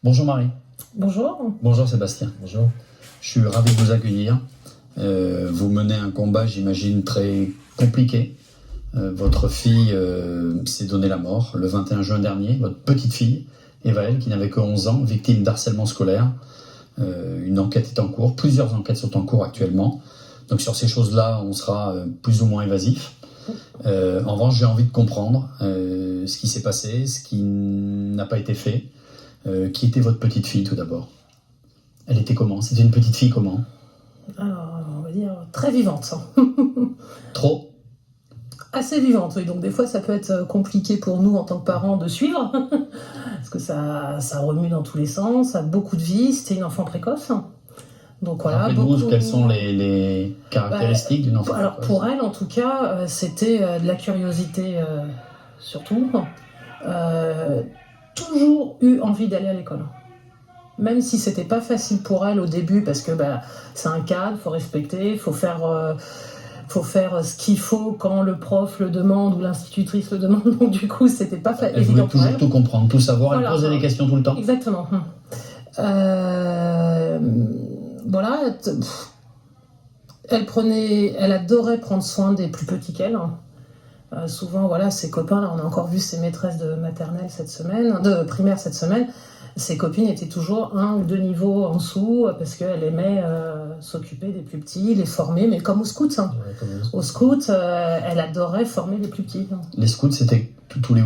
Bonjour Marie. Bonjour. Bonjour Sébastien. Bonjour. Je suis ravi de vous accueillir. Vous menez un combat, j'imagine, très compliqué. Votre fille s'est donné la mort le 21 juin dernier. Votre petite fille, Evaëlle, qui n'avait que 11 ans, victime d'harcèlement scolaire. Une enquête est en cours. Plusieurs enquêtes sont en cours actuellement. Donc sur ces choses-là, on sera plus ou moins évasif. En revanche, j'ai envie de comprendre ce qui s'est passé, ce qui n'a pas été fait. Qui était votre petite fille tout d'abord? Elle était comment? C'était une petite fille comment? Alors, on va dire très vivante. Trop? Assez vivante, oui. Donc des fois, ça peut être compliqué pour nous en tant que parents de suivre, parce que ça remue dans tous les sens, ça a beaucoup de vie. C'était une enfant précoce. Donc voilà. Rappelez-nous quelles sont les caractéristiques d'une enfant alors, précoce. pour elle, en tout cas, c'était de la curiosité surtout. Toujours eu envie d'aller à l'école. Même si c'était pas facile pour elle au début, parce que c'est un cadre, faut respecter, faut faire ce qu'il faut quand le prof le demande ou l'institutrice le demande. Donc du coup, c'était pas Elle évident voulait pour toujours elle. tout comprendre, tout savoir, Voilà. elle posait des questions tout le temps. Exactement. Voilà. Elle adorait prendre soin des plus petits qu'elle. Souvent, voilà, ses copains, là, on a encore vu ses maîtresses de maternelle de primaire cette semaine. Ses copines étaient toujours 1 ou 2 niveaux en dessous parce qu'elle aimait s'occuper des plus petits, les former, mais comme aux scouts. Ouais, comme Aux scouts, elle adorait former les plus petits. Les scouts, c'était tous les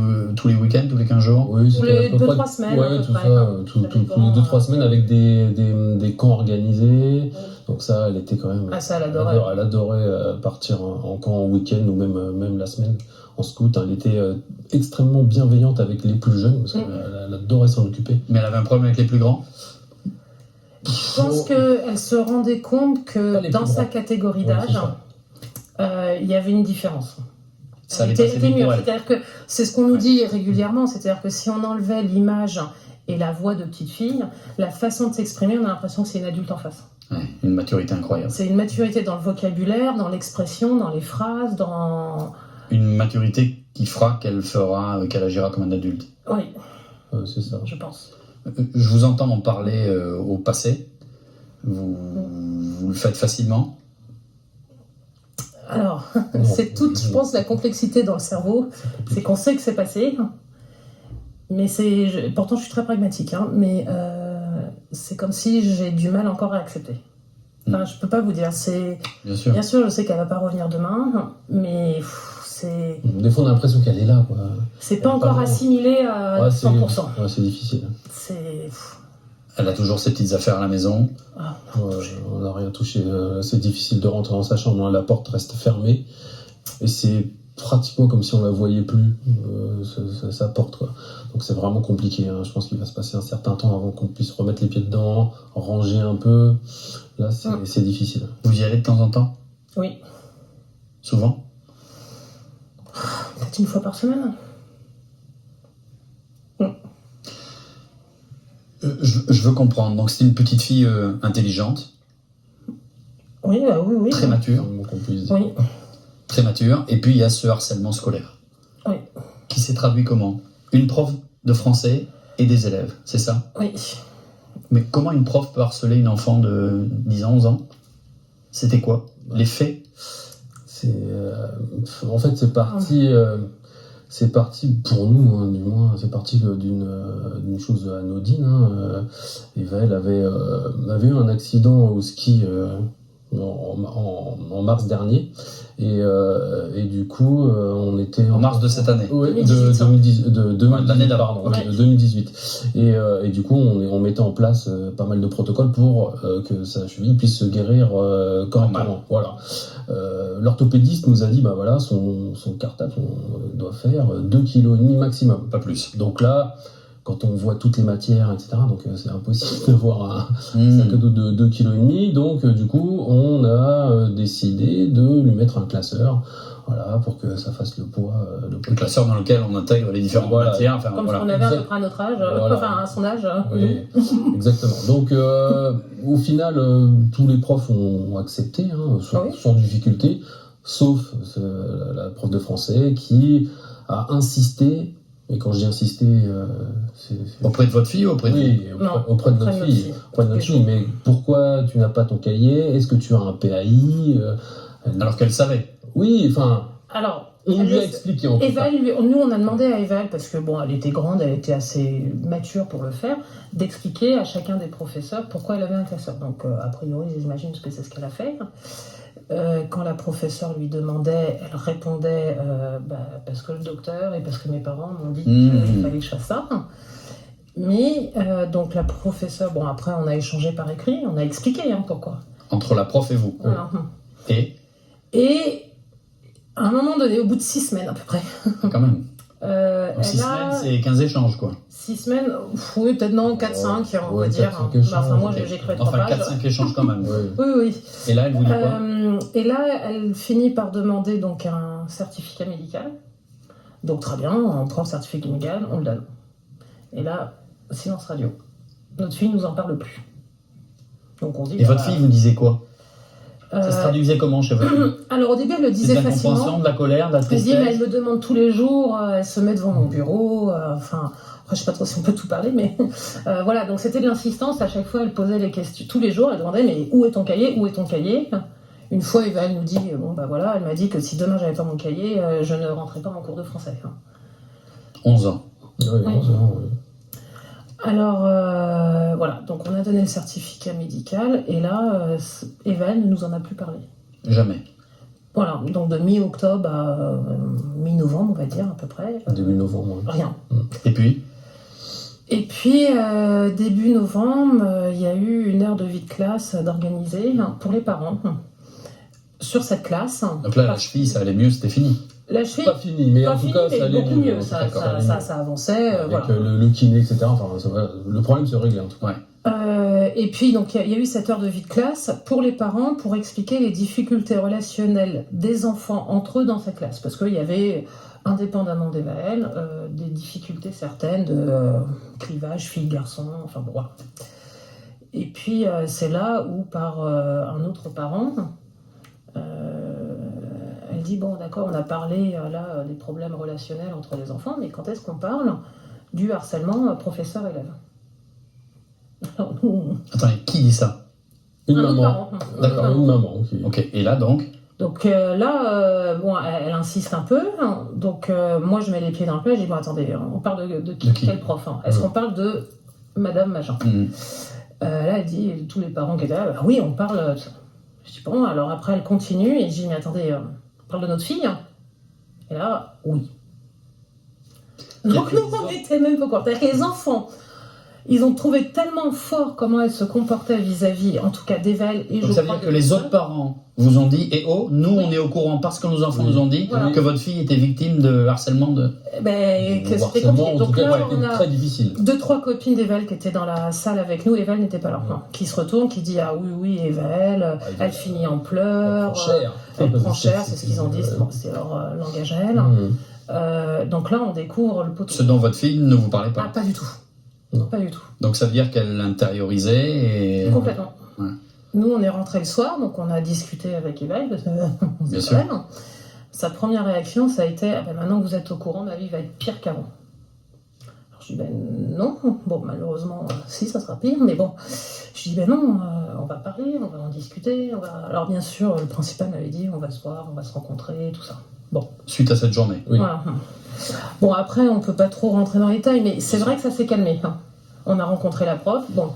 week-ends, tous les 15 jours? Oui, Tous c'était les à peu 2-3 près. semaines, à Ouais, peu tout près, ça, hein. tous Ça les dépend, 2-3 semaines avec des camps organisés. Donc ça, elle était quand même. Ah, ça, elle adorait. Elle adorait partir en camp en week-end ou même la semaine en scout. Elle était extrêmement bienveillante avec les plus jeunes parce qu'elle adorait s'en occuper. Mais elle avait un problème avec les plus grands? Je pense qu'elle se rendait compte Pas que les dans plus sa grands. catégorie Ouais, d'âge, c'est ça. il y avait une différence. Ça allait Elle passer était vite mieux. pour elle. C'est-à-dire que c'est ce qu'on nous dit régulièrement, c'est-à-dire que si on enlevait l'image et la voix de petite fille, la façon de s'exprimer, on a l'impression que c'est une adulte en face. Ouais, une maturité incroyable. C'est une maturité dans le vocabulaire, dans l'expression, dans les phrases, dans... Une maturité qui fera qu'elle agira comme un adulte. Oui, C'est ça. je pense. Je vous entends en parler au passé. Vous le faites facilement? Alors, Non. c'est toute, je pense, la complexité dans le cerveau. C'est qu'on sait que c'est passé, mais pourtant je suis très pragmatique, mais c'est comme si j'ai du mal encore à accepter. Enfin, je peux pas vous dire. Bien sûr. Bien sûr, je sais qu'elle va pas revenir demain, mais c'est Des fois, on a l'impression qu'elle est là, quoi. c'est pas Elle encore parle. assimilé à Ouais, 100%. c'est difficile. C'est Elle a toujours ses petites affaires à la maison. On n'a rien touché. C'est difficile de rentrer dans sa chambre. La porte reste fermée. Et c'est pratiquement comme si on la voyait plus, sa porte, quoi. Donc c'est vraiment compliqué. Je pense qu'il va se passer un certain temps avant qu'on puisse remettre les pieds dedans, ranger un peu. Là, c'est difficile. Vous y allez de temps en temps? oui, Souvent? peut-être une fois par semaine. Je veux comprendre. Donc c'est une petite fille intelligente, Oui, oui. très mature. C'est le mot qu'on puisse dire. Oui, Très mature. Et puis il y a ce harcèlement scolaire. oui, Qui s'est traduit comment? Une prof de français et des élèves, c'est ça? oui. Mais comment une prof peut harceler une enfant de 10 ans, 11 ans? C'était quoi? Les faits? En fait, c'est parti pour nous, du moins, c'est parti d'une chose anodine. Evaëlle avait eu un accident au ski en mars dernier, et du coup, on était En mars de cette année? Ouais, 2018. de l'année d'avant. pardon, Ok. de 2018. Et du coup, on mettait en place pas mal de protocoles pour que sa cheville puisse se guérir correctement. Voilà. L'orthopédiste nous a dit, voilà, son cartable doit faire 2,5 kg maximum. Pas plus. Donc là, quand on voit toutes les matières, etc., donc c'est impossible d'avoir un sac à dos de 2,5 kg. Donc du coup, on a décidé de lui mettre un classeur, voilà, pour que ça fasse le poids. Le classeur dans lequel on intègre les différentes Voilà. matières. Enfin, Comme voilà. ce qu'on avait à peu près à notre âge, Voilà. enfin à son âge. Oui, exactement. Donc, au final, tous les profs ont accepté, sans difficulté, sauf la prof de français qui a insisté Et quand je dis insister, c'est... Auprès de votre fille ou auprès de vous? Oui, auprès de notre fille. Auprès de notre fille. Mais pourquoi tu n'as pas ton cahier? Est-ce que tu as un PAI? Alors qu'elle savait. Oui, enfin... Alors, on lui a expliqué en tout cas. Nous, on a demandé à Eval, parce que bon, elle était grande, elle était assez mature pour le faire, d'expliquer à chacun des professeurs pourquoi elle avait un classeur. Donc, a priori, j'imagine que c'est ce qu'elle a fait. Quand la professeure lui demandait, elle répondait parce que le docteur et parce que mes parents m'ont dit qu'il fallait que je fasse ça. Mais donc la professeure, bon après on a échangé par écrit, on a expliqué pourquoi. Entre la prof et vous. Voilà. Et à un moment donné, au bout de 6 semaines à peu près. Quand même. Donc 6 semaines, c'est 15 échanges, quoi. 6 semaines, oui, peut-être non, 4-5, on va dire. Enfin, moi, j'ai écrit 3 pages. 4-5 échanges quand même. Oui. Et là, elle vous dit quoi? Et là, elle finit par demander donc un certificat médical. Donc, très bien, on prend le certificat médical, on le donne. Et là, silence radio. Notre fille nous en parle plus. Donc, on dit... Et votre fille vous disait quoi? Ça se traduisait comment chez votre fille? Alors au début, elle le disait facilement. De l'incompréhension, de la colère, de la tristesse. Elle dit, mais elle me demande tous les jours, elle se met devant mon bureau, enfin, je sais pas trop si on peut tout parler, mais voilà, donc c'était de l'insistance, à chaque fois elle posait les questions, tous les jours, elle demandait, mais où est ton cahier? Où est ton cahier? Une fois, Eva, elle nous dit, elle m'a dit que si demain j'avais pas mon cahier, je ne rentrais pas en cours de français. 11 ans. Oui, 11 ans, oui. Alors, voilà, donc on a donné le certificat médical, et là, Eva ne nous en a plus parlé. Jamais. Voilà, donc de mi-octobre à mi-novembre, on va dire, à peu près. Début novembre. Rien. Et puis, début novembre, il y a eu une heure de vie de classe d'organiser pour les parents sur cette classe. Donc là, la cheville, ça allait mieux, c'était fini. La cheville, pas fini, mais en tout cas, ça allait beaucoup mieux. Ça avançait. Avec voilà. le kiné, etc. Enfin, le problème se réglait en tout cas. Ouais. Et puis, donc, il y a eu cette heure de vie de classe pour les parents pour expliquer les difficultés relationnelles des enfants entre eux dans cette classe. Parce qu'il y avait, indépendamment des VL, des difficultés certaines de clivage filles-garçons, enfin bon, voilà. Et puis, c'est là où, par un autre parent, elle dit, bon, d'accord, on a parlé là des problèmes relationnels entre les enfants, mais quand est-ce qu'on parle du harcèlement professeur-élève? Attendez, qui dit ça? Une maman. D'accord. Une maman. Okay. Ok, et là donc? Donc là, elle insiste un peu. Donc moi, je mets les pieds dans le plat. Je dis, bon, attendez, on parle de qui? Quel prof? Est-ce qu'on parle de Madame Machin? Là, elle dit, tous les parents qui étaient là, oui, on parle. Je dis, bon, alors après, elle continue. Et je dis, mais attendez, on parle de notre fille? Et là, oui. Donc nous, on était même pas contents. C'est-à-dire que les enfants... Ils ont trouvé tellement fort comment elle se comportait vis-à-vis, en tout cas d'Eval et donc je ça veut dire que les autres parents vous ont dit, nous on est au courant parce que nos enfants nous ont dit que votre fille était victime de harcèlement que c'était compliqué. Donc là, on a très difficile. 2-3 copines d'Eval qui étaient dans la salle avec nous. Eval n'était pas là. Qui se retourne, qui dit, ah oui, Eval, elle finit en pleurs. Elle prend cher, c'est ce qu'ils ont dit, c'est leur langage à elle. Donc là, on découvre le poteau. Ce dont votre fille ne vous parlait pas? Ah, pas du tout. Non. Pas du tout. Donc ça veut dire qu'elle l'intériorisait et... Complètement. Ouais. Nous, on est rentrés le soir, donc on a discuté avec Eval, parce que bien sûr. Sa première réaction, ça a été, maintenant que vous êtes au courant, ma vie va être pire qu'avant. Alors je dis, non. Bon, malheureusement, si, ça sera pire, mais bon. Je dis, non, on va parler, on va en discuter. Alors bien sûr, le principal m'avait dit, on va se voir, on va se rencontrer, tout ça. Bon. Suite à cette journée. Oui. Voilà. Bon, après, on peut pas trop rentrer dans les détails, mais c'est vrai que ça s'est calmé. On a rencontré la prof, bon.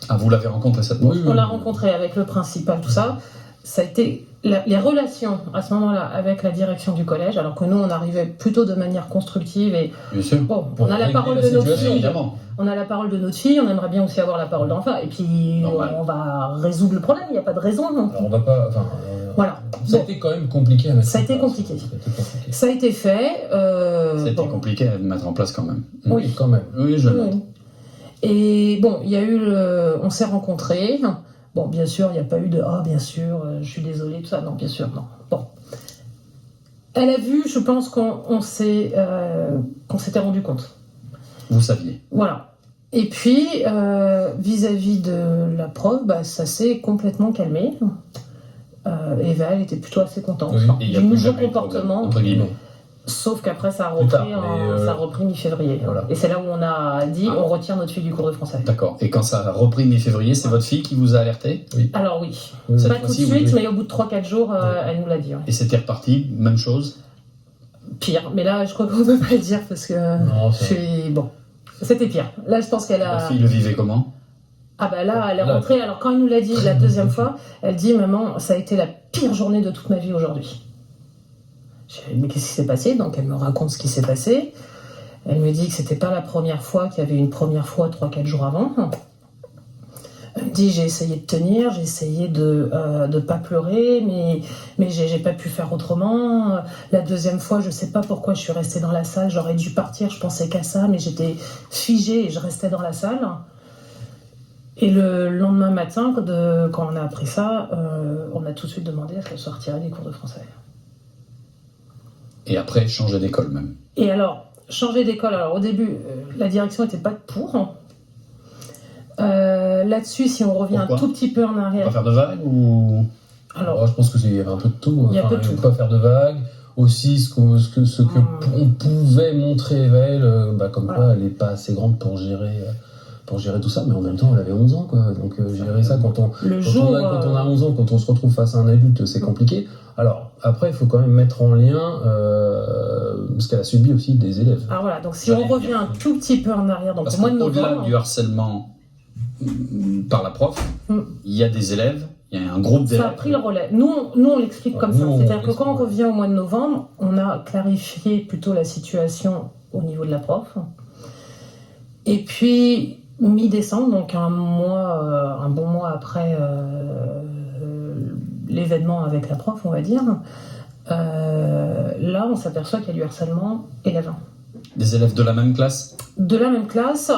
Ah, vous l'avez rencontrée, cette prof? On l'a rencontrée avec le principal, tout ça. Ça a été les relations, à ce moment-là, avec la direction du collège, alors que nous, on arrivait plutôt de manière constructive et... Bien sûr. Bon, on a la parole de notre fille. Évidemment. On a la parole de notre fille, on aimerait bien aussi avoir la parole d'enfant, et puis on va résoudre le problème, il n'y a pas de raison. Alors on va pas... Voilà. Ça a été quand même compliqué à mettre en place. Ça a été fait. Ça a été compliqué à mettre en place quand même. Oui, quand même. Oui, je note. Et bon, il y a eu on s'est rencontrés. Bon, bien sûr, il n'y a pas eu de bien sûr, je suis désolée, tout ça. Non, bien sûr, non. Bon. Elle a vu, je pense qu'on s'était rendu compte. Vous saviez. Voilà. Et puis, vis-à-vis de la prof, ça s'est complètement calmé. Eva, elle était plutôt assez contente. Oui, du nouveau comportement. Sauf qu'après, ça a Plus tard, repris, mais, ça a repris mi-février. voilà. Et c'est là où on a dit on retire notre fille du cours de français. D'accord. Et quand ça a repris mi-février, c'est votre fille qui vous a alerté? Alors oui, Oui. pas Cette tout de fois-ci, suite, oui. mais au bout de 3-4 jours, elle nous l'a dit. Ouais. Et c'était reparti, même chose? Pire, mais là, je crois qu'on ne peut pas le dire parce que Non, je suis... Bon, c'était pire. Là, je pense qu'elle a... Votre fille le vivait comment? Ah bah là, elle est Là, rentrée. Alors quand elle nous l'a dit la deuxième fois, elle dit « Maman, ça a été la pire journée de toute ma vie aujourd'hui. » Je dis « Mais qu'est-ce qui s'est passé ?» Donc elle me raconte ce qui s'est passé. Elle me dit que c'était pas la première fois, qu'il y avait une première fois 3-4 jours avant. Elle me dit « J'ai essayé de tenir, j'ai essayé de pas pleurer, mais j'ai pas pu faire autrement. La deuxième fois, je sais pas pourquoi je suis restée dans la salle. J'aurais dû partir, je pensais qu'à ça, mais j'étais figée et je restais dans la salle. » Et le lendemain matin, quand on a appris ça, on a tout de suite demandé à ce qu'elle soit retirée des cours de français. Et après, changer d'école même. Et alors, changer d'école, alors au début, la direction n'était pas pour. Là-dessus, si on revient Pourquoi un tout petit peu en Pas arrière. faire de vagues ou... Alors, je pense qu'il y avait un peu de tout. Il y a un peu de tout. Pas faire de vagues. Aussi, ce que on pouvait montrer à elle, comme Voilà. quoi elle n'est pas assez grande pour gérer tout ça, mais en même temps, elle avait 11 ans, quoi. Donc, gérer ça quand on a 11 ans, quand on se retrouve face à un adulte, c'est compliqué. Alors, après, il faut quand même mettre en lien, parce qu'elle a subi aussi des élèves. alors voilà, donc si on revient un tout petit peu en arrière, donc Parce au mois de qu'au-delà novembre, du harcèlement par la prof, Mm. il y a des élèves, il y a un groupe d'élèves. ça a pris le relais. Nous, on l'explique comme ça. Nous, on C'est-à-dire que l'explique, quand on ouais. revient au mois de novembre, on a clarifié plutôt la situation au niveau de la prof. Et puis, mi-décembre, donc un bon mois après l'événement avec la prof, on va dire, là, on s'aperçoit qu'il y a du harcèlement élève. Des élèves de la même classe? De la même classe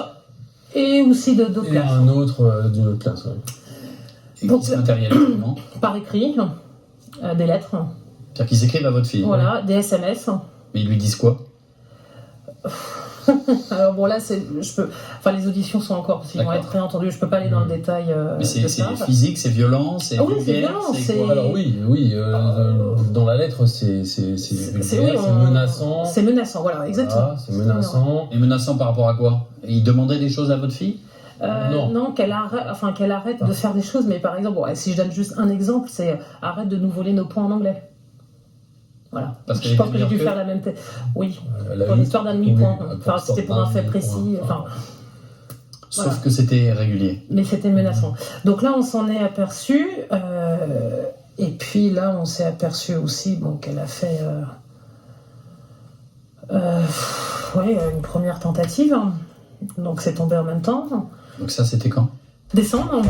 et aussi d'autres Et classes. un autre d'une autre classe, ouais. Et Donc, qui se matérialisent comment? Par écrit, des lettres, C'est-à-dire qu'ils écrivent à votre fille. voilà, des SMS. Mais ils lui disent quoi? Alors bon là, les auditions sont encore, s'ils vont D'accord. être réentendues, je peux pas aller dans le détail Mais de c'est ça. physique, c'est violent, c'est Ah oui, c'est vulgaire, violent, c'est c'est- quoi? Alors oui, dans la lettre, c'est vulgaire, c'est menaçant. C'est menaçant, voilà, exactement. Voilà, c'est menaçant. Et menaçant par rapport à quoi? Il demandait des choses à votre fille? Non, qu'elle arrête de faire des choses, mais par exemple, bon, si je donne juste un exemple, c'est arrête de nous voler nos points en anglais. Voilà. Parce qu'elle Je pense était que j'ai dû meilleure faire la même tête. Oui, Elle a pour eu- l'histoire d'un demi-point. oui, Enfin, c'était pour un fait précis. Enfin, Sauf Voilà. que c'était régulier. mais c'était menaçant. Donc là, on s'en est aperçu. Et puis là, on s'est aperçu aussi qu'elle a fait une première tentative. Donc c'est tombé en même temps. Donc ça, c'était quand? Décembre.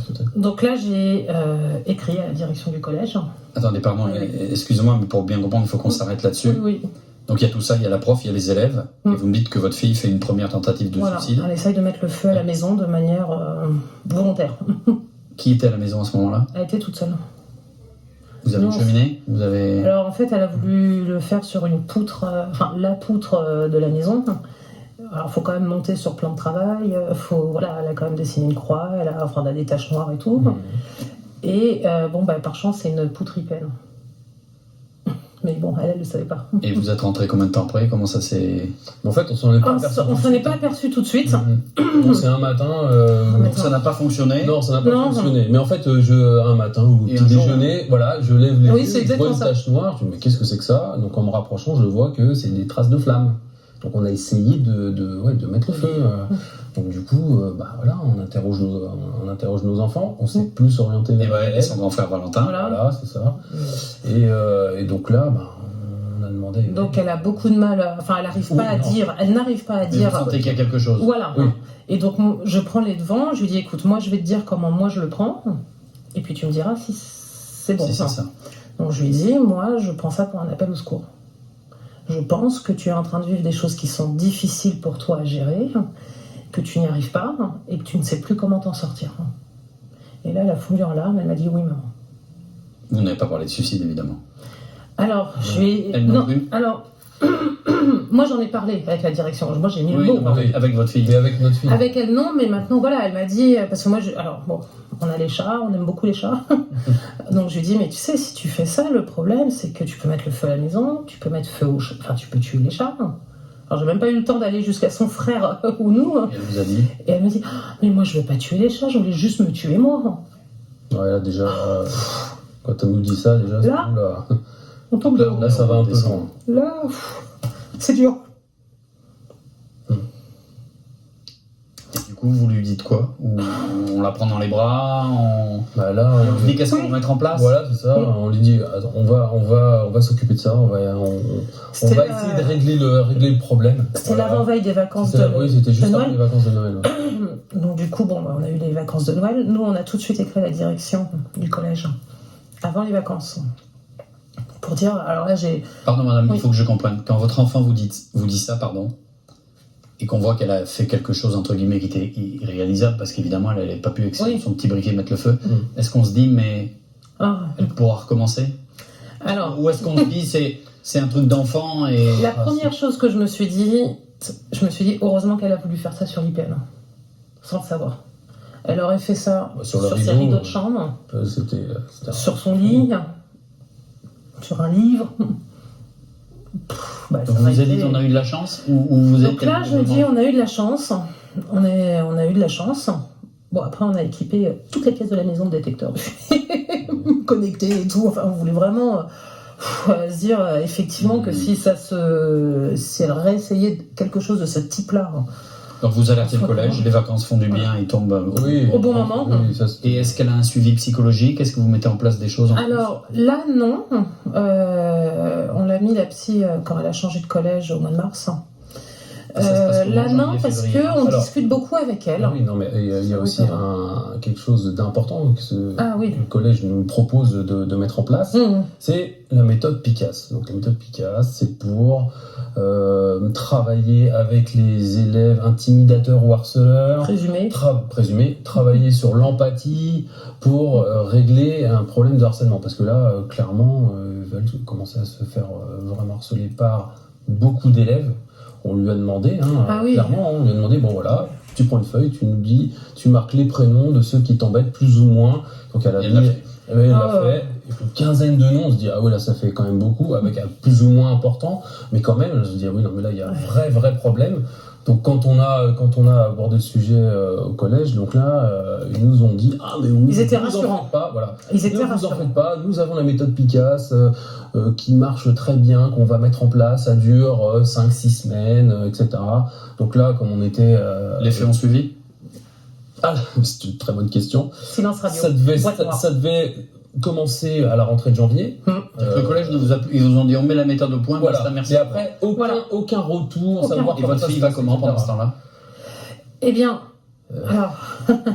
Peut-être. Donc là, j'ai écrit à la direction du collège. Attendez, pardon, Oui. excusez-moi, mais pour bien comprendre, il faut qu'on s'arrête là-dessus. Oui. Donc il y a tout ça, il y a la prof, il y a les élèves, Mm. et vous me dites que votre fille fait une première tentative de Voilà, suicide. elle essaye de mettre le feu à la maison de manière volontaire. Qui était à la maison à ce moment-là? Elle était toute seule. Vous avez Non. une cheminée? Vous avez... Alors en fait, elle a voulu le faire sur une poutre, la poutre de la maison. Alors il faut quand même monter sur plan de travail, elle a quand même dessiné une croix, elle a des taches noires et tout. Et par chance, c'est une poutre IPN. Mais bon, elle ne le savait pas. Et vous êtes rentré combien de temps après? Comment ça s'est... En fait, on s'en est pas On aperçu. s'en est pas aperçu tout de suite. Donc, c'est un matin. Donc ça n'a pas fonctionné? Non, ça n'a pas Non. fonctionné. Mais en fait, un matin au Et petit un jour, déjeuner, voilà, je lève les Oui, yeux, c'est je vois exactement une ça. tache noire. Je me dis, mais qu'est-ce que c'est que ça? Donc en me rapprochant, je vois que c'est des traces de flammes. Donc on a essayé de mettre le feu. Donc du coup, on interroge nos enfants. On s'est plus orienté Et, vers ouais, et elle. son grand frère Valentin. Voilà. Voilà, c'est ça. Et donc là, on a demandé. Donc elle a beaucoup de mal, elle n'arrive pas à dire, elle n'arrive pas à Mais dire. vous sentez qu'il y a quelque chose? Voilà. Oui. Et donc je prends les devants, je lui dis écoute, moi je vais te dire comment moi je le prends, et puis tu me diras si c'est bon. Si, c'est ça. Donc je lui dis, moi je prends ça pour un appel au secours. Je pense que tu es en train de vivre des choses qui sont difficiles pour toi à gérer, que tu n'y arrives pas, et que tu ne sais plus comment t'en sortir. Et là elle a fondu en larmes, elle m'a dit oui maman. Vous n'avez pas parlé de suicide, évidemment. Alors, je vais. Elle non plus. Alors, moi j'en ai parlé avec la direction. Moi j'ai mis le Oui, mot. non, avec votre fille. Mais avec notre fille. Avec elle, non, mais maintenant, voilà, elle m'a dit, parce que moi, alors, bon, on a les chats, on aime beaucoup les chats. Donc, je lui ai dit, mais tu sais, si tu fais ça, le problème, c'est que tu peux mettre le feu à la maison, tu peux mettre feu au chat, enfin, tu peux tuer les chats. Alors, j'ai même pas eu le temps d'aller jusqu'à son frère ou nous. Elle vous a dit. Et elle me dit, ah, mais moi, je veux pas tuer les chats, je voulais juste me tuer moi. Ouais, là, déjà, quand elle nous dit ça, déjà, Là, là, On tombe de haut. là, ça va un peu loin. Là, c'est dur. Et du coup, vous lui dites quoi? Ou on la prend dans les bras, Bah là, on lui dit qu'est-ce qu'on va mettre en place? voilà, c'est ça. On lui dit, attends, on va s'occuper de ça. On va C'était essayer de régler le problème. C'était Voilà. l'avant-veille des vacances Oui, c'était juste de avant Noël. les vacances de Noël. Ouais. Donc du coup, bon, on a eu les vacances de Noël. Nous, on a tout de suite écrit à la direction du collège avant les vacances pour dire. Alors là, j'ai. Pardon, madame, Oui. il faut que je comprenne. Quand votre enfant vous dit ça, pardon, et qu'on voit qu'elle a fait quelque chose, entre guillemets, qui était irréalisable, parce qu'évidemment, elle n'avait pas pu, avec Oui. son petit briquet, mettre le feu, est-ce qu'on se dit, mais Ah, elle pourra recommencer? alors, Ou est-ce qu'on se dit, c'est un truc d'enfant et... la première chose que je me suis dit, heureusement qu'elle a voulu faire ça sur l'IPN, sans le savoir. Elle aurait fait ça Bah, sur le ses rideau, rideaux de chambre, C'était sur son lit, sur un livre. Bah, ça Donc vous aurait vous avez dit été- qu'on a eu de la chance? Ou vous êtes Donc là, je dis, on a eu de la chance. On a eu de la chance. Bon, après, on a équipé toutes les pièces de la maison de détecteurs connectés et tout. Enfin, on voulait vraiment se dire effectivement que si elle réessayait quelque chose de ce type-là. Donc vous alertez le collège, les vacances font du bien, ils tombent Au bon moment. Oui, ça, Et est-ce qu'elle a un suivi psychologique? Est-ce que vous mettez en place des choses en plus? Alors là, non. On l'a mis la psy quand elle a changé de collège au mois de mars. Ça se passe comment, Là, non, janvier, parce février? qu'on Alors, discute beaucoup avec elle. Oui, non, mais il y a aussi quelque chose d'important que Ah oui. le collège nous propose de mettre en place. Mmh. C'est la méthode PICAS. Donc la méthode PICAS, c'est pour travailler avec les élèves intimidateurs ou harceleurs, Présumé. présumés, travailler sur l'empathie pour régler un problème de harcèlement. Parce que là, clairement, ils veulent commencer à se faire vraiment harceler par beaucoup d'élèves. On lui a demandé, Ah oui. clairement, on lui a demandé, bon voilà, tu prends une feuille, tu nous dis, tu marques les prénoms de ceux qui t'embêtent plus ou moins. Donc elle a Et dit, elle l'a fait. elle l'a Ah ouais. fait. Une quinzaine de noms, on se dit, ah oui, là ça fait quand même beaucoup, avec un plus ou moins important, mais quand même, je se dis, ah oui, non, mais là il y a un vrai problème. Donc quand on a abordé le sujet au collège, donc là, ils nous ont dit, ah mais oui, Ils étaient ne vous en rassurants. faites pas, voilà. Ils étaient Ne vous en rassurants. faites pas, nous avons la méthode PICAS qui marche très bien, qu'on va mettre en place, ça dure 5-6 semaines, etc. Donc là, comme on était... Les faits ont suivi? Ah, c'est une très bonne question. Silence radio. Ça devait commencer à la rentrée de janvier. Le collège ils vous ont dit, on met la méthode au point, Voilà. basta, merci. Mais après, Voilà. aucun retour, Aucun savoir Et comment votre ça fille se va passe, comment pendant etc. ce temps-là? Eh bien, alors,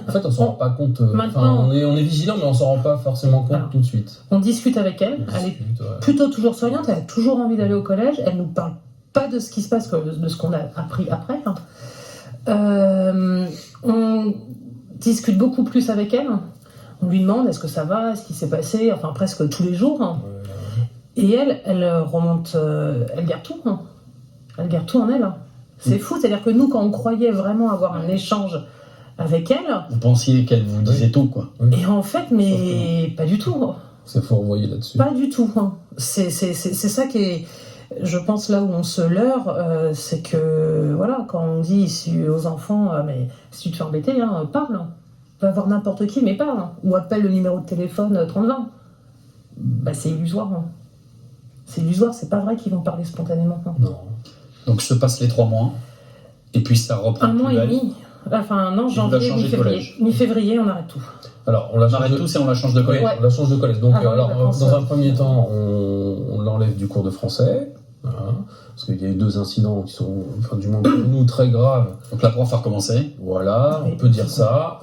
En fait, on s'en rend pas compte. Maintenant- On est vigilant, mais on s'en rend pas forcément compte Alors. tout de suite. on discute avec elle. On Elle est discute, ouais. plutôt toujours souriante. Elle a toujours envie d'aller au collège. Elle nous parle pas de ce qui se passe, de ce qu'on a appris après. On discute beaucoup plus avec elle. On lui demande est-ce que ça va, ce qui s'est passé, enfin presque tous les jours. Et elle remonte, elle garde tout. Elle garde tout en elle. C'est fou, c'est-à-dire que nous, quand on croyait vraiment avoir un échange avec elle, Vous pensiez qu'elle vous disait tout, quoi. et en fait, mais pas du tout. C'est faut revoyer là-dessus. Pas du tout. C'est ça qui est, je pense, là où on se leurre, c'est que, voilà, quand on dit aux enfants, mais si tu te fais embêter, parle. Va voir n'importe qui, mais parle. Ou appelle le numéro de téléphone 3020. Bah, c'est illusoire. C'est illusoire, c'est pas vrai qu'ils vont parler spontanément. Non. Donc se passent les 3 mois, et puis ça reprend. Un mois plus et belle. demi. Enfin, non, Et janvier, vous la changez de mi-février. collège. Mi-février, on arrête tout. Alors, On arrête tous et on la change de collège. Ouais. on la change de collège. Donc, Avant les vacances, dans un premier temps, on l'enlève du cours de français. Voilà, parce qu'il y a eu 2 incidents qui sont, enfin, du moins pour nous, très graves. Donc la prof a recommencé. Voilà, Oui. on peut dire ça.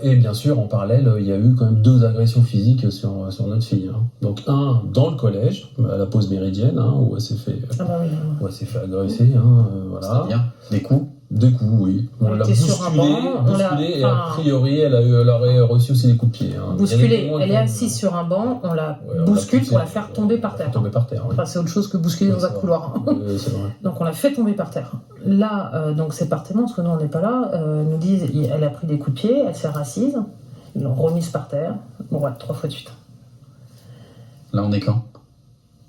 Et bien sûr, en parallèle, il y a eu quand même 2 agressions physiques sur notre fille. Donc, un dans le collège, à la pause méridienne, où elle s'est fait, Ah bah oui. agresser. Voilà. C'est-à-dire des coups. Des coups, oui. On Elle l'a était sur un banc, bousculée, et a priori, elle aurait reçu aussi des coups de pied. Hein. Bousculée, elle est assise sur un banc, on la bouscule pour la faire tomber par terre. Tomber par terre, oui. Enfin, c'est autre chose que bousculer dans un couloir. C'est vrai. Donc on l'a fait tomber par terre. Là, donc c'est par témoin, parce que nous on n'est pas là, nous disent, elle a pris des coups de pied, elle s'est rassise, ils l'ont remise par terre. Bon voilà, 3 fois de suite. Là, on est quand?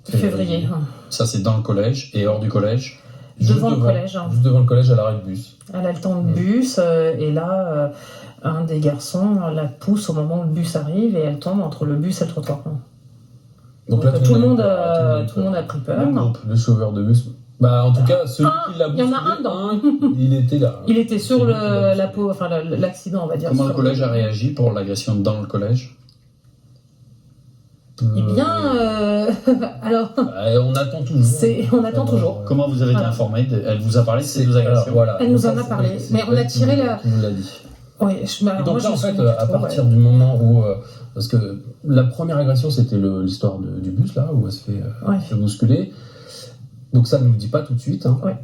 Février. Ça, c'est dans le collège et hors du collège. Devant le collège. Juste devant le collège, à l'arrêt de bus. Elle a le temps de bus, et là, un des garçons la pousse au moment où le bus arrive, et elle tombe entre le bus et le trottoir. Donc là, tout le monde a pris peur. Le chauffeur de bus. Bah, en tout cas, celui qui l'a il y en bousculé, a un dedans. il était là. Il était sur l'accident, on va dire. Comment le collège a réagi pour l'agression dans le collège? Eh bien, alors. On attend toujours. On attend toujours. Comment vous avez été informé Elle vous a parlé de ces deux agressions? Voilà. Elle nous en a parlé, mais on a tiré la. Qui nous l'a dit. Oui, Et donc là, en fait, à partir du moment où... parce que la première agression, c'était l'histoire du bus, là, où elle se fait bousculer. Donc ça ne nous dit pas tout de suite. Hein. Ouais.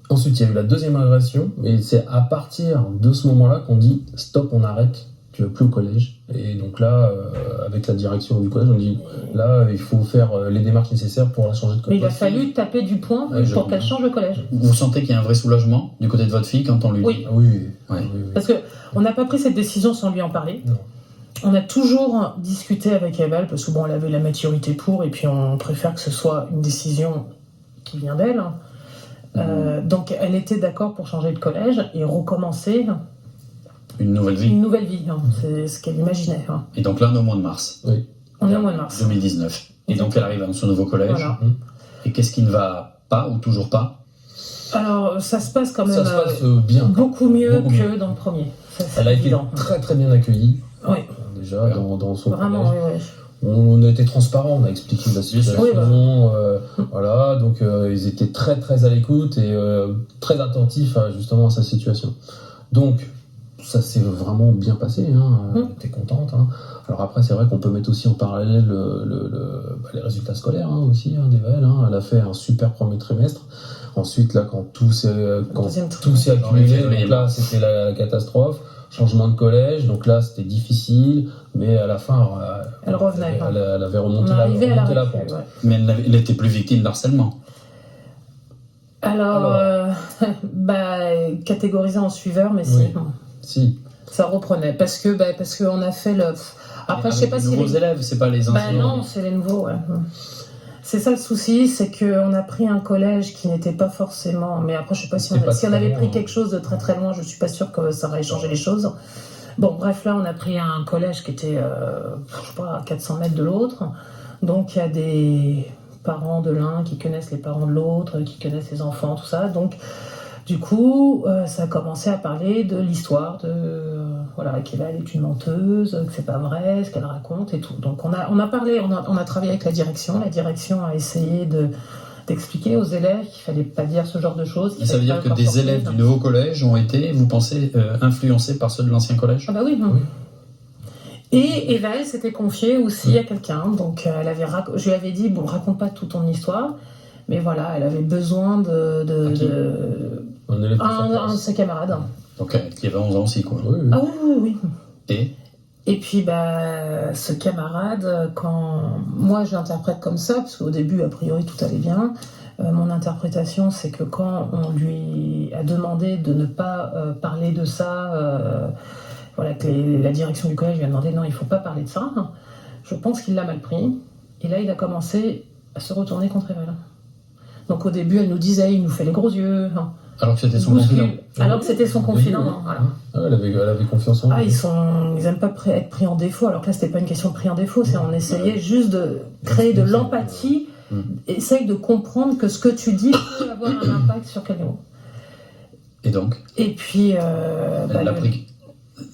Ensuite, il y a eu la deuxième agression, et c'est à partir de ce moment-là qu'on dit « Stop, on arrête, tu vas plus au collège ». Et donc là, avec la direction du collège, on dit « Là, il faut faire les démarches nécessaires pour la changer de collège ». Mais il a fallu taper du poing pour qu'elle change de collège. Vous sentez qu'il y a un vrai soulagement du côté de votre fille quand on lui dit? Oui. Parce qu'on n'a pas pris cette décision sans lui en parler. Non. On a toujours discuté avec Eval, parce que bon, elle avait la maturité pour, et puis on préfère que ce soit une décision qui vient d'elle. Donc elle était d'accord pour changer de collège et recommencer une nouvelle vie. Une nouvelle vie, c'est ce qu'elle imaginait. Et donc là, on est au mois de mars. Oui. On est au mois de mars 2019. Et donc elle arrive dans son nouveau collège. Voilà. Et qu'est-ce qui ne va pas ou toujours pas? Alors ça se passe quand même bien, beaucoup mieux que dans le premier. Elle a été très très bien accueillie. Oui. Déjà dans son Vraiment, collège. oui. On a été transparent, on a expliqué la situation. Oui, voilà, donc ils étaient très très à l'écoute et très attentifs justement à sa situation. Donc ça s'est vraiment bien passé, elle était contente. Alors après, c'est vrai qu'on peut mettre aussi en parallèle les résultats scolaires aussi d'Eval. Elle a fait un super premier trimestre. Ensuite, là, quand tout s'est accumulé, donc là, c'était la catastrophe. Changement de collège, donc là, c'était difficile, mais à la fin, elle revenait. Elle avait remonté la pente. Ouais. Mais elle n'était plus victime d'harcèlement. Alors catégorisé en suiveur, mais si. Ça reprenait, parce que on a fait le... Après, je sais pas si... Les nouveaux élèves, c'est pas les anciens. Non, c'est les nouveaux, ouais. C'est ça le souci, c'est qu'on a pris un collège qui n'était pas forcément... Mais après, je sais pas si on avait pris quelque chose de très très loin, je suis pas sûre que ça aurait changé les choses. Bon, bref, là, on a pris un collège qui était, je sais pas, à 400 mètres de l'autre. Donc, il y a des parents de l'un qui connaissent les parents de l'autre, qui connaissent les enfants, tout ça. Donc, du coup, ça a commencé à parler de l'histoire qu'elle est une menteuse, que c'est pas vrai, ce qu'elle raconte et tout. Donc on a parlé, on a travaillé avec la direction. La direction a essayé d'expliquer aux élèves qu'il fallait pas dire ce genre de choses. Ça veut dire que des élèves du nouveau collège ont été, vous pensez, influencés par ceux de l'ancien collège? Ah bah oui. Et Eva, elle s'était confiée aussi à quelqu'un. Donc je lui avais dit, bon, raconte pas toute ton histoire. Mais voilà, elle avait besoin un de ses camarades. Donc, qui avait 11 ans aussi, quoi. Oui. Ah oui. Et puis, ce camarade, quand moi je l'interprète comme ça, parce qu'au début, a priori, tout allait bien, mon interprétation, c'est que quand on lui a demandé de ne pas parler de ça, que la direction du collège lui a demandé non, il ne faut pas parler de ça, je pense qu'il l'a mal pris. Et là, il a commencé à se retourner contre Eval. Donc au début, elle nous disait, il nous fait les gros yeux. Alors que c'était son confident. Alors que c'était son confident. Voilà. Elle avait confiance en lui. Ils n'aiment pas être pris en défaut. Alors que là, c'était pas une question de pris en défaut. C'est on essayait juste de créer de l'empathie. Essaye de comprendre que ce que tu dis peut avoir un impact sur quelqu'un. Et donc? Et puis...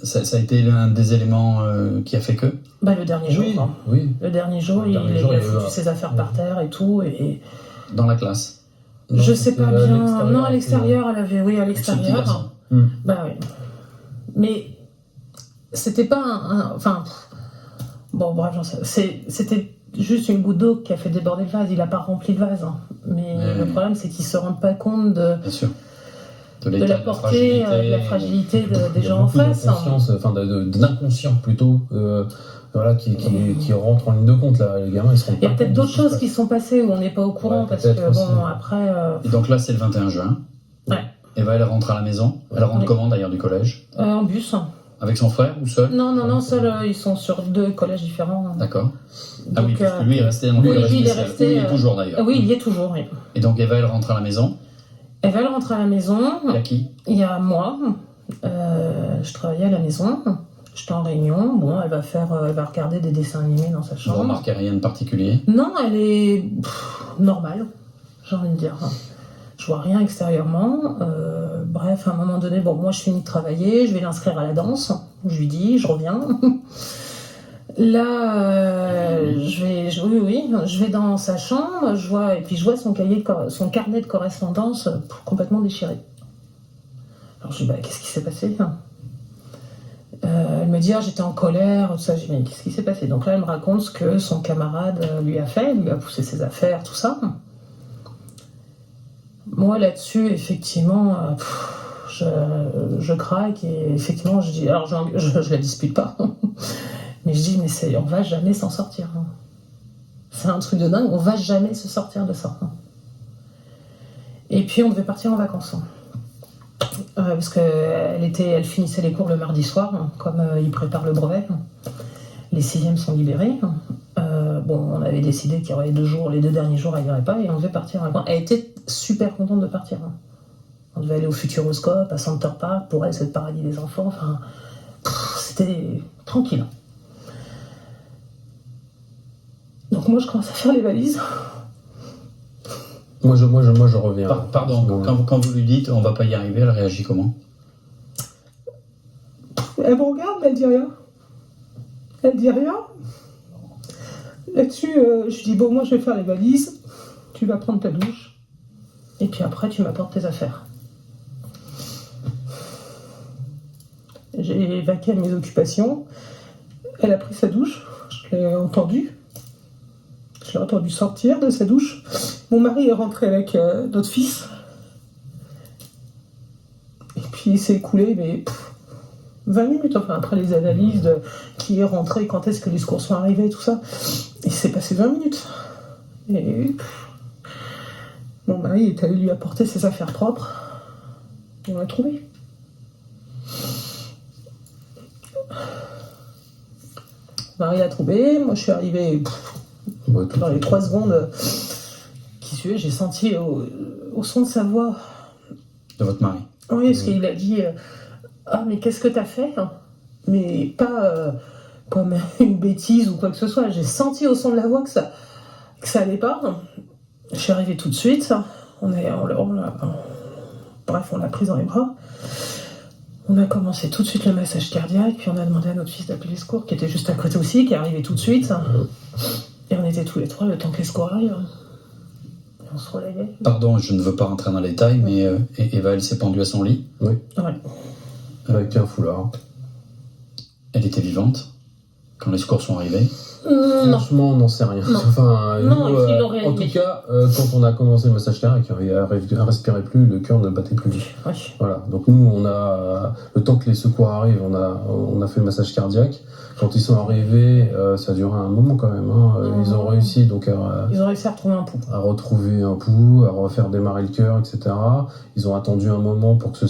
ça a été l'un des éléments qui a fait que? Le dernier jour. Oui. Le dernier jour, il a foutu ses affaires par terre et tout. Et... Dans la classe? Non, je sais pas bien. Non, à l'extérieur, elle avait... Oui, à l'extérieur. Oui. Mais c'était pas Enfin... Bon, bref, c'était juste une goutte d'eau qui a fait déborder le vase. Il a pas rempli le vase. Mais le problème, c'est qu'ils se rendent pas compte de... Bien sûr. de l'état la portée, de la fragilité des gens en face. D'inconscient plutôt, voilà, qui rentre en ligne de compte là. Les gamins, ils se rendent Il y a pas peut-être compte de d'autres ce qui se choses passe. qui sont passées où on n'est pas au courant, Ouais, parce peut-être que aussi. bon, après. Et donc là, c'est le 21 juin. Ouais. Eva, elle rentre à la maison. Elle rentre Oui. comment d'ailleurs du collège? En bus. Avec son frère ou seul? Non, seuls, ils sont sur 2 collèges différents. D'accord. Ah oui, Donc, parce que lui est resté dans le oui, collège lui, il est spécial. resté, Où il est toujours d'ailleurs. Oui, il y est toujours, oui. Et donc Eva, elle rentre à la maison. Eva, elle rentre à la maison. Il y a qui? Il y a moi. Je travaillais à la maison. J'étais en réunion. Bon, elle va regarder des dessins animés dans sa Vous chambre. remarquez rien de particulier? Non, elle est normale, j'ai envie de dire. Je vois rien extérieurement. Bref, à un moment donné, bon, moi je finis de travailler, je vais l'inscrire à la danse. Je lui dis, je reviens. Là, je vais dans sa chambre, je vois son carnet de correspondance complètement déchiré. Alors je dis, bah, qu'est-ce qui s'est passé? Elle me dit, j'étais en colère, tout ça. Je dis, mais qu'est-ce qui s'est passé? Donc là, elle me raconte ce que son camarade lui a fait, lui a poussé ses affaires, tout ça. Moi, là-dessus, effectivement, je craque et effectivement, je dis, alors je la dispute pas, mais je dis, mais on va jamais s'en sortir. C'est un truc de dingue, on va jamais se sortir de ça. Et puis, on devait partir en vacances. Parce qu'elle finissait les cours le mardi soir, comme ils préparent le brevet. Les 6e sont libérés. On avait décidé qu'il y aurait 2 jours, les 2 derniers jours, elle n'irait pas et on devait partir. Elle était super contente de partir. On devait aller au Futuroscope, à Center Park, pour elle, c'est le paradis des enfants. Enfin, c'était tranquille. Donc moi, je commence à faire les valises. Moi, je reviens. Pardon, quand vous lui dites on va pas y arriver, elle réagit comment? Elle me regarde, mais elle dit rien. Elle dit rien. Là-dessus, je dis, bon, moi, je vais faire les valises. Tu vas prendre ta douche. Et puis après, tu m'apportes tes affaires. J'ai évacué mes occupations. Elle a pris sa douche. Je l'ai entendu. Je l'ai entendu sortir de sa douche. Mon mari est rentré avec notre fils. Et puis, il s'est écoulé, mais 20 minutes, enfin, après les analyses de qui est rentré, quand est-ce que les secours sont arrivés, tout ça. Il s'est passé 20 minutes. Et mon mari est allé lui apporter ses affaires propres. Et on l'a trouvé. Mon mari l'a trouvé. Moi, je suis arrivée dans les 3 secondes qui suivaient. J'ai senti au son de sa voix. De votre mari? Oui, parce qu'il a dit mais qu'est-ce que t'as fait? Mais pas comme une bêtise ou quoi que ce soit. J'ai senti au son de la voix que ça allait pas. Je suis arrivée tout de suite. On l'a prise dans les bras. On a commencé tout de suite le massage cardiaque, puis on a demandé à notre fils d'appeler les secours, qui était juste à côté aussi, qui est arrivé tout de suite. Et on était tous les 3 le temps que les secours arrivent. Et on se relayait. Pardon, je ne veux pas rentrer dans les détails, mais Eva, elle s'est pendue à son lit. Oui. Ouais. Avec un foulard. Elle était vivante quand les secours sont arrivés. Non. Franchement, on n'en sait rien. Non. Enfin, Non, nous, ils l'ont en réanimé. tout cas, quand on a commencé le massage cardiaque, elle respirait plus, le cœur ne battait plus. Oui. Voilà. Donc nous, on a le temps que les secours arrivent, on a fait le massage cardiaque. Quand ils sont arrivés, ça a duré un moment quand même. Ils ont réussi donc Ils ont réussi à retrouver un pouls. à retrouver un pouls, à refaire démarrer le cœur, etc. Ils ont attendu un moment pour qu'elle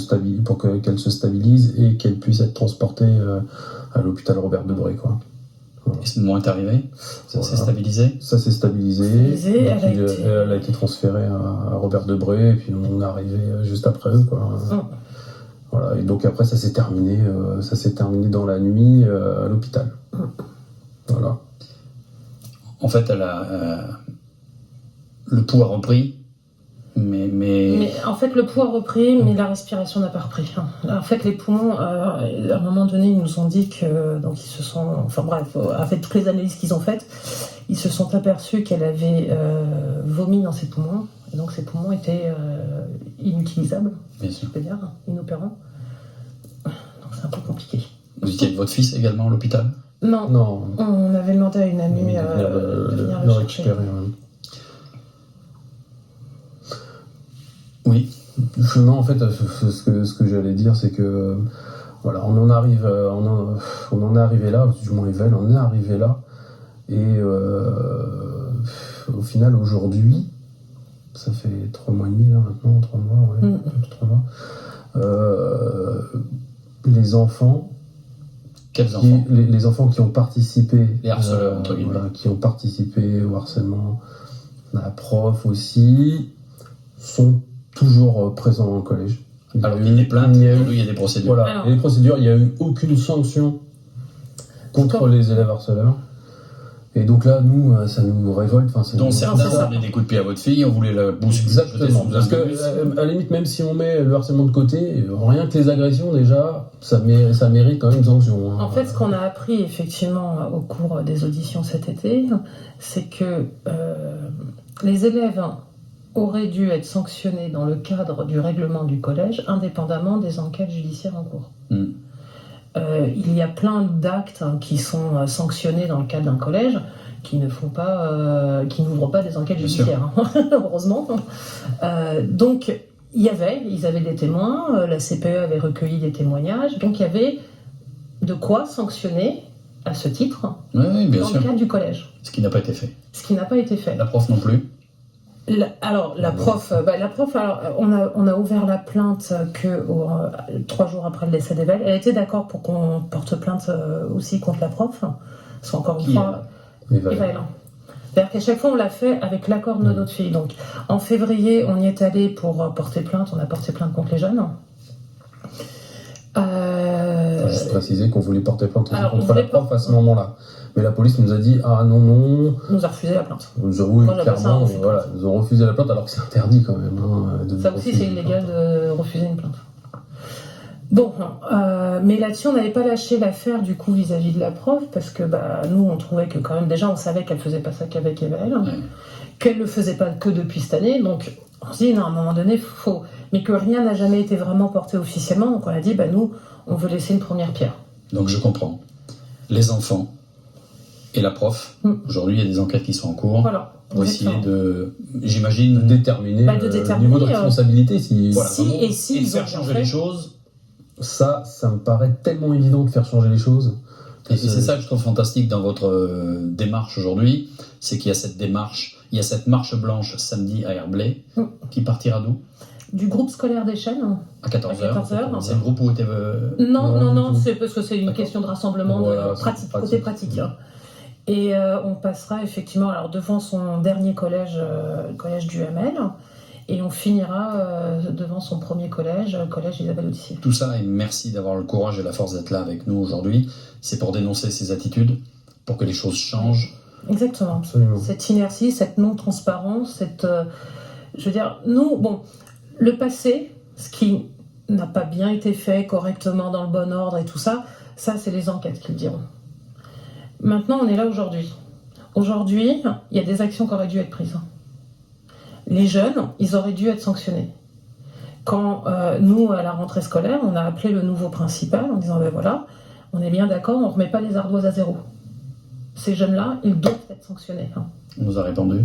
se stabilise et qu'elle puisse être transportée à l'hôpital Robert Debré, quoi. Voilà. Et ce moment est arrivé, ça s'est Voilà. stabilisé. Ça s'est stabilisé. Stabilisé, Donc, elle a été transférée à Robert Debré, et puis on est arrivé juste après eux, quoi. Voilà. Et donc après, ça s'est terminé dans la nuit à l'hôpital. Voilà. En fait, le pouls a repris, mais en fait, le pouls a repris, mais la respiration n'a pas repris. En fait, les poumons, à un moment donné, ils nous ont dit que, donc ils se sont, enfin bref, avec toutes les analyses qu'ils ont faites, ils se sont aperçus qu'elle avait vomi dans ses poumons, et donc ses poumons étaient inutilisables, bien sûr. je peux dire, inopérants. Donc c'est un peu compliqué. Vous étiez avec votre fils également à l'hôpital? Non, Non, on avait demandé à une amie de venir le chercher. récupérer. Ouais. Oui. Non, en fait, ce que j'allais dire, c'est que voilà, on en est arrivé là, du moins Evel, on est arrivé là, et au final, aujourd'hui, ça fait 3 mois et demi là maintenant, 3 mois, ouais, 3 mois. Les enfants. Quels enfants? Les enfants qui ont participé. Les harceleurs, entre guillemets. Voilà, qui ont participé au harcèlement, la prof aussi, sont toujours présents dans le collège. Alors qu'il y a des plaintes, il y a des procédures. Voilà, il y a des procédures, il n'y a eu aucune sanction contre les élèves harceleurs. Et donc là, nous, ça nous révolte. Donc certains ont donné des coups de pied à votre fille, on voulait la bousculer. Exactement. Parce que, à la limite, même si on met le harcèlement de côté, rien que les agressions, déjà, ça mérite quand même une sanction. Hein. En fait, ce qu'on a appris effectivement au cours des auditions cet été, c'est que les élèves auraient dû être sanctionnés dans le cadre du règlement du collège, indépendamment des enquêtes judiciaires en cours. Il y a plein d'actes qui sont sanctionnés dans le cadre d'un collège qui ne font pas, qui n'ouvrent pas des enquêtes judiciaires, hein, heureusement. Donc ils avaient des témoins, la CPE avait recueilli des témoignages, donc il y avait de quoi sanctionner à ce titre oui, bien dans sûr. Le cadre du collège. Ce qui n'a pas été fait. Ce qui n'a pas été fait. La prof non plus. La prof, on a ouvert la plainte que 3 jours après le décès d'Evel. Elle était d'accord pour qu'on porte plainte aussi contre la prof. C'est encore une fois Evel. C'est-à-dire qu'à chaque fois on l'a fait avec l'accord de notre fille. Donc en février, on y est allé pour porter plainte. On a porté plainte contre les jeunes. Faut juste préciser qu'on voulait porter plainte contre la prof à ce moment-là. Mais la police nous a dit non. Nous a refusé la plainte. Oui, clairement, voilà, ils ont refusé la plainte alors que c'est interdit quand même. Ça aussi, c'est illégal de refuser une plainte. Bon, mais là-dessus, on n'avait pas lâché l'affaire du coup vis-à-vis de la prof parce que nous, on trouvait que quand même déjà, on savait qu'elle faisait pas ça qu'avec Evel, qu'elle le faisait pas que depuis cette année. Donc, on se dit non, à un moment donné, faut, mais que rien n'a jamais été vraiment porté officiellement. Donc, on a dit nous, on veut laisser une première pierre. Donc, je comprends. Les enfants. Et la prof, aujourd'hui, il y a des enquêtes qui sont en cours pour essayer de, j'imagine, déterminer le niveau de responsabilité. Si et de faire changer les choses. Ça me paraît tellement évident de faire changer les choses. Et c'est ça que je trouve fantastique dans votre démarche aujourd'hui, c'est qu'il y a cette démarche, il y a cette marche blanche samedi à Herblay, qui partira d'où ? Du groupe scolaire des Chênes. À 14h. C'est le groupe où était... Non, c'est parce que c'est une question de rassemblement, côté pratique. Et on passera effectivement devant son dernier collège, le collège du Hamel, et on finira devant son premier collège, le collège Isabelle Autissier. Tout ça, et merci d'avoir le courage et la force d'être là avec nous aujourd'hui, c'est pour dénoncer ces attitudes, pour que les choses changent. Exactement. Absolument. Cette inertie, cette non-transparence, je veux dire, nous, le passé, ce qui n'a pas bien été fait correctement dans le bon ordre et tout ça, c'est les enquêtes qui le diront. Maintenant, on est là aujourd'hui. Aujourd'hui, il y a des actions qui auraient dû être prises. Les jeunes, ils auraient dû être sanctionnés. Quand nous, à la rentrée scolaire, on a appelé le nouveau principal en disant on est bien d'accord, on ne remet pas les ardoises à zéro. Ces jeunes-là, ils doivent être sanctionnés. On nous a répondu.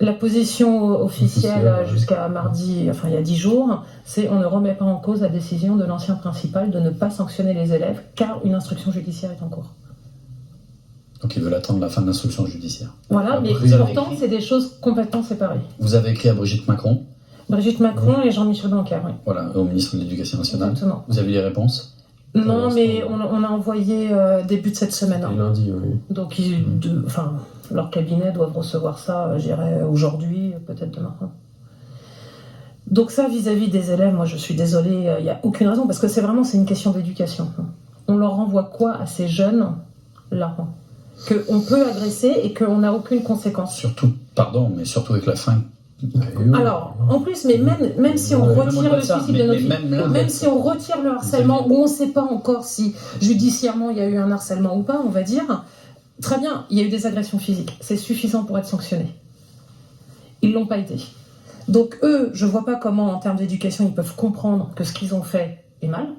La position officielle jusqu'à mardi, il y a 10 jours, c'est on ne remet pas en cause la décision de l'ancien principal de ne pas sanctionner les élèves car une instruction judiciaire est en cours. Donc ils veulent attendre la fin de l'instruction judiciaire. Voilà, mais pourtant c'est des choses complètement séparées. Vous avez écrit à Brigitte Macron. Brigitte Macron et Jean-Michel Blanquer, oui. Voilà, au ministre de l'Éducation nationale. Exactement. Vous avez eu les réponses ? Non, mais on a envoyé début de cette semaine. Lundi, oui. Donc leurs cabinets doivent recevoir ça, j'irai aujourd'hui, peut-être demain. Donc ça, vis-à-vis des élèves, moi je suis désolée, il n'y a aucune raison, parce que c'est une question d'éducation. On leur renvoie quoi à ces jeunes-là ? Qu'on peut agresser et qu'on n'a aucune conséquence. Surtout avec la fin. Alors, en plus, mais même si on retire le suicide de notre fille, même si on retire le harcèlement, où on ne sait pas encore si judiciairement il y a eu un harcèlement ou pas, on va dire, très bien, il y a eu des agressions physiques, c'est suffisant pour être sanctionné. Ils ne l'ont pas été. Donc eux, je ne vois pas comment, en termes d'éducation, ils peuvent comprendre que ce qu'ils ont fait est mal.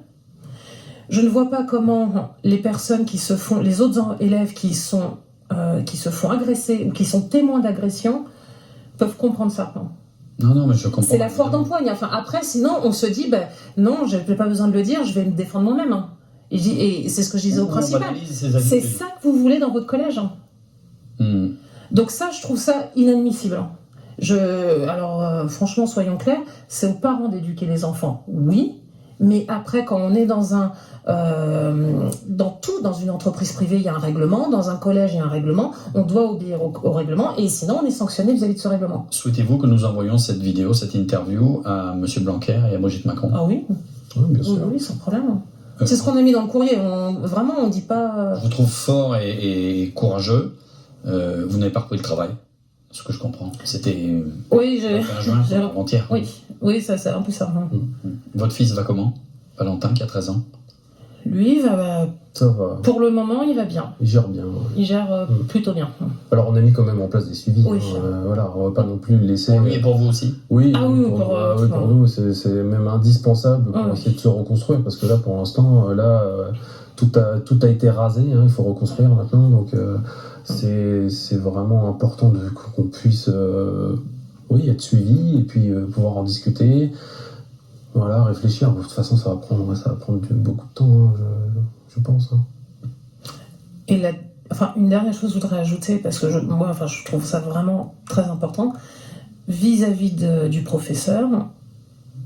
Je ne vois pas comment les personnes les autres élèves qui se font agresser ou qui sont témoins d'agression peuvent comprendre ça. Non, mais je comprends. C'est la foire d'empoigne. Enfin, après, sinon, on se dit, ben, non, je n'ai pas besoin de le dire, je vais me défendre moi-même. Hein. Et c'est ce que je disais au principal. C'est ça que vous voulez dans votre collège. Hein. Donc ça, je trouve ça inadmissible. Hein. Alors, franchement, soyons clairs, c'est aux parents d'éduquer les enfants, oui. Mais après, quand on est dans une entreprise privée, il y a un règlement, dans un collège, il y a un règlement, on doit obéir au règlement, et sinon, on est sanctionné vis-à-vis de ce règlement. Souhaitez-vous que nous envoyions cette vidéo, cette interview à M. Blanquer et à Brigitte Macron? Ah oui, bien sûr. Oui, sans problème. C'est ce qu'on a mis dans le courrier, vraiment, on ne dit pas... Je vous trouve fort et courageux. Vous n'avez pas repris le travail, ce que je comprends. C'était oui, un juin, avant-hier. Oui, ça, c'est un peu ça. Hein. Votre fils va comment? Valentin, qui a 13 ans. Lui, ça va. Pour le moment, il va bien. Il gère bien. Il gère plutôt bien. Alors, on a mis quand même en place des suivis. Oui. Voilà, on va pas non plus le laisser. Pour lui et pour vous aussi? Oui, pour nous, c'est même indispensable pour essayer de se reconstruire. Parce que là, pour l'instant, tout a été rasé. Hein, il faut reconstruire maintenant. Donc, c'est vraiment important qu'on puisse être suivi et puis pouvoir en discuter. Voilà, réfléchir. De toute façon, ça va prendre beaucoup de temps, hein, je pense. Hein. Et une dernière chose, je voudrais ajouter, parce que je trouve ça vraiment très important. Vis-à-vis du professeur,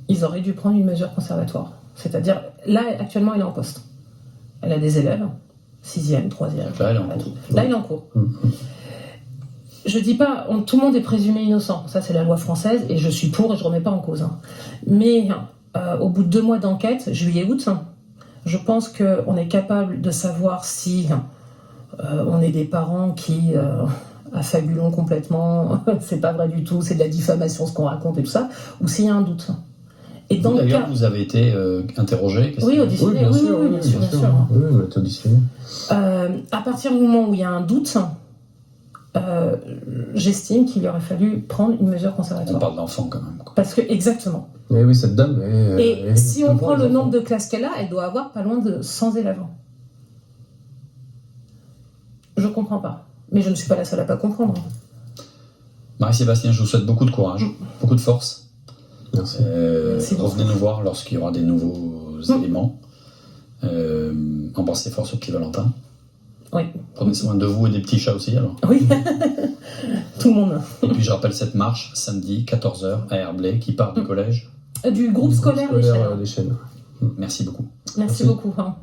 ils auraient dû prendre une mesure conservatoire. C'est-à-dire, là, actuellement, elle est en poste. Elle a des élèves, 6e, 3e. Là, elle est en cours. Je dis pas, tout le monde est présumé innocent. Ça, c'est la loi française, et je suis pour, et je remets pas en cause. Hein. Mais au bout de 2 mois d'enquête, juillet-août, je pense qu'on est capable de savoir si on est des parents qui affabulons complètement, c'est pas vrai du tout, c'est de la diffamation ce qu'on raconte et tout ça, ou s'il y a un doute. Et dans d'ailleurs, vous avez été interrogé? Oui, auditionné. Oui, bien sûr. Oui, on a été auditionné. À partir du moment où il y a un doute, j'estime qu'il aurait fallu prendre une mesure conservatoire. On parle d'enfants quand même. Parce que, exactement. Et oui, cette dame. Et si on prend le nombre de classes qu'elle a, elle doit avoir pas loin de 100 élèves. Je comprends pas. Mais je ne suis pas la seule à pas comprendre. Marie-Sébastien, je vous souhaite beaucoup de courage, beaucoup de force. Merci. Revenez nous voir lorsqu'il y aura des nouveaux éléments. Embrassez fort ce petit Valentin. Oui. Prenez soin de vous et des petits chats aussi, alors. Oui, tout le monde. Et puis je rappelle cette marche, samedi, 14h, à Herblay, qui part du collège. Du groupe scolaire des chaînes. Merci beaucoup. Merci beaucoup. Hein.